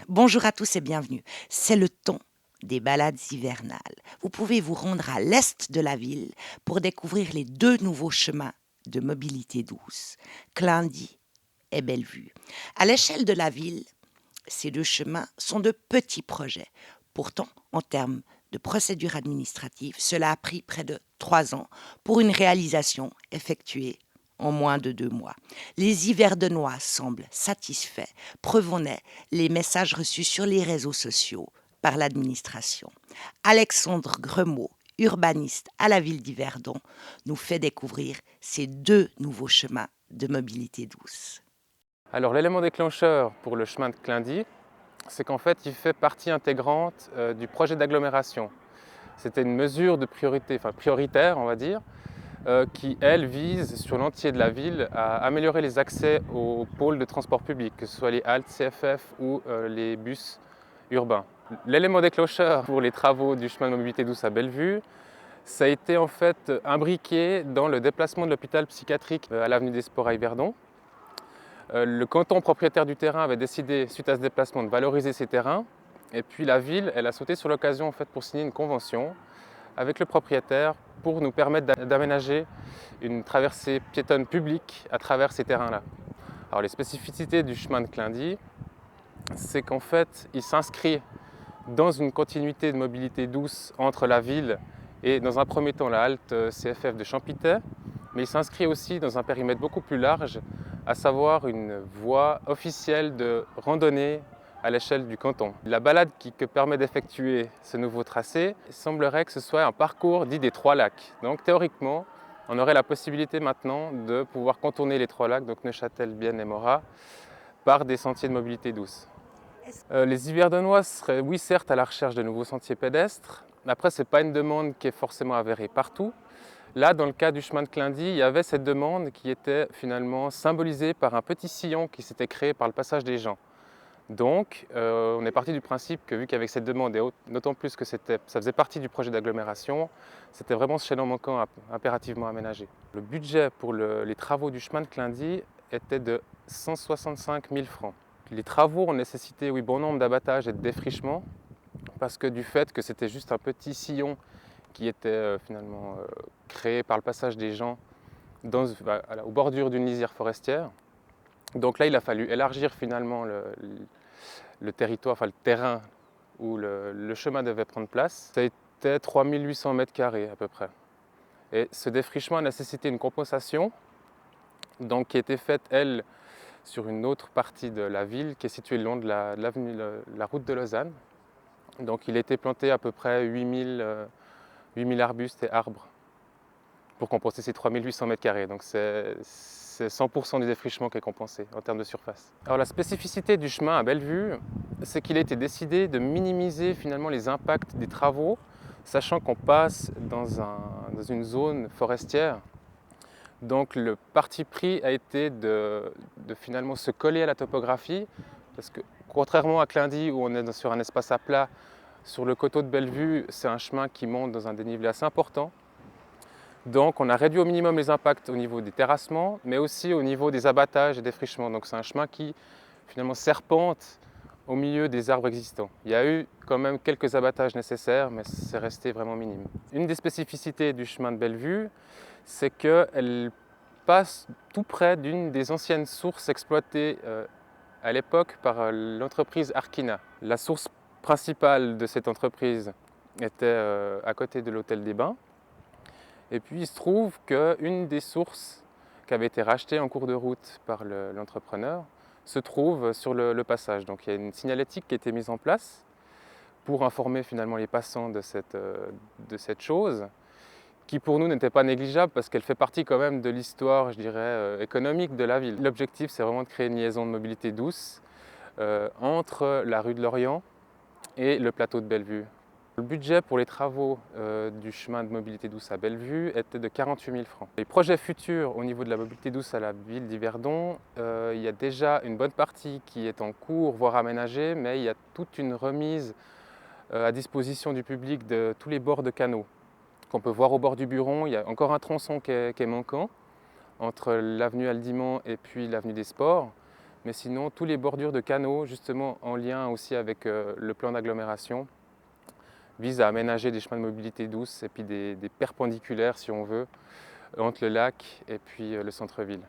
Bonjour à tous et bienvenue. C'est le temps des balades hivernales. Vous pouvez vous rendre à l'est de la ville pour découvrir les deux nouveaux chemins de mobilité douce, Clindy et Bellevue. À l'échelle de la ville, ces deux chemins sont de petits projets. Pourtant, en termes de procédure administrative, cela a pris près de 3 ans pour une réalisation effectuée en moins de 2 mois. Les Yverdenois semblent satisfaits. Preuve en est les messages reçus sur les réseaux sociaux par l'administration. Alexandre Gremaud, urbaniste à la ville d'Yverdon, nous fait découvrir ces deux nouveaux chemins de mobilité douce. Alors l'élément déclencheur pour le chemin de Clindy, c'est qu'en fait il fait partie intégrante du projet d'agglomération. C'était une mesure de priorité, enfin prioritaire on va dire, qui elle vise sur l'entier de la ville à améliorer les accès aux pôles de transport public, que ce soit les haltes CFF ou les bus urbains. L'élément déclencheur pour les travaux du chemin de mobilité douce à Bellevue, ça a été en fait imbriqué dans le déplacement de l'hôpital psychiatrique à l'avenue des Sports à Yverdon. Le canton propriétaire du terrain avait décidé, suite à ce déplacement, de valoriser ces terrains. Et puis la ville, elle a sauté sur l'occasion en fait, pour signer une convention avec le propriétaire pour nous permettre d'aménager une traversée piétonne publique à travers ces terrains-là. Alors les spécificités du chemin de Clindy, c'est qu'en fait, il s'inscrit dans une continuité de mobilité douce entre la ville et dans un premier temps la halte CFF de Champitay, mais il s'inscrit aussi dans un périmètre beaucoup plus large, à savoir une voie officielle de randonnée à l'échelle du canton. La balade que permet d'effectuer ce nouveau tracé, il semblerait que ce soit un parcours dit des Trois Lacs. Donc théoriquement, on aurait la possibilité maintenant de pouvoir contourner les Trois Lacs, donc Neuchâtel, Bienne et Morat, par des sentiers de mobilité douce. Les Yverdonois seraient, oui, certes, à la recherche de nouveaux sentiers pédestres. Après, ce n'est pas une demande qui est forcément avérée partout. Là, dans le cas du chemin de Clindy, il y avait cette demande qui était finalement symbolisée par un petit sillon qui s'était créé par le passage des gens. Donc, on est parti du principe que, vu qu'avec cette demande, et d'autant plus que ça faisait partie du projet d'agglomération, c'était vraiment ce chaînon manquant impérativement aménagé. Le budget pour les travaux du chemin de Clindy était de 165 000 francs. Les travaux ont nécessité, oui, bon nombre d'abattages et de défrichements, parce que du fait que c'était juste un petit sillon qui était finalement créé par le passage des gens aux bordures d'une lisière forestière. Donc là, il a fallu élargir finalement le territoire, enfin le terrain où le chemin devait prendre place. Ça a été 3800 mètres carrés à peu près. Et ce défrichement a nécessité une compensation donc, qui a été faite, elle, sur une autre partie de la ville qui est située le long de la route de Lausanne. Donc il a été planté à peu près 8000 arbustes et arbres pour compenser ces 3800 mètres carrés. Donc c'est 100% du défrichement qui est compensé en termes de surface. Alors la spécificité du chemin à Bellevue, c'est qu'il a été décidé de minimiser finalement les impacts des travaux, sachant qu'on passe dans une zone forestière. Donc le parti pris a été de finalement se coller à la topographie, parce que contrairement à Clindy où on est sur un espace à plat, sur le coteau de Bellevue, c'est un chemin qui monte dans un dénivelé assez important. Donc on a réduit au minimum les impacts au niveau des terrassements, mais aussi au niveau des abattages et des frichements. Donc c'est un chemin qui finalement serpente au milieu des arbres existants. Il y a eu quand même quelques abattages nécessaires, mais c'est resté vraiment minime. Une des spécificités du chemin de Bellevue, c'est qu'elle passe tout près d'une des anciennes sources exploitées à l'époque par l'entreprise Arkina. La source principale de cette entreprise était à côté de l'hôtel des Bains. Et puis il se trouve qu'une des sources qui avait été rachetée en cours de route par l'entrepreneur se trouve sur le passage. Donc il y a une signalétique qui a été mise en place pour informer finalement les passants de cette chose, qui pour nous n'était pas négligeable parce qu'elle fait partie quand même de l'histoire, je dirais, économique de la ville. L'objectif, c'est vraiment de créer une liaison de mobilité douce entre la rue de Lorient et le plateau de Bellevue. Le budget pour les travaux du chemin de mobilité douce à Bellevue était de 48 000 francs. Les projets futurs au niveau de la mobilité douce à la ville d'Yverdon, il y a déjà une bonne partie qui est en cours, voire aménagée, mais il y a toute une remise à disposition du public de tous les bords de canaux qu'on peut voir au bord du Buron. Il y a encore un tronçon qui est manquant entre l'avenue Aldimont et puis l'avenue des Sports. Mais sinon, tous les bordures de canaux, justement en lien aussi avec le plan d'agglomération, visent à aménager des chemins de mobilité douce et puis des perpendiculaires, si on veut, entre le lac et puis le centre-ville.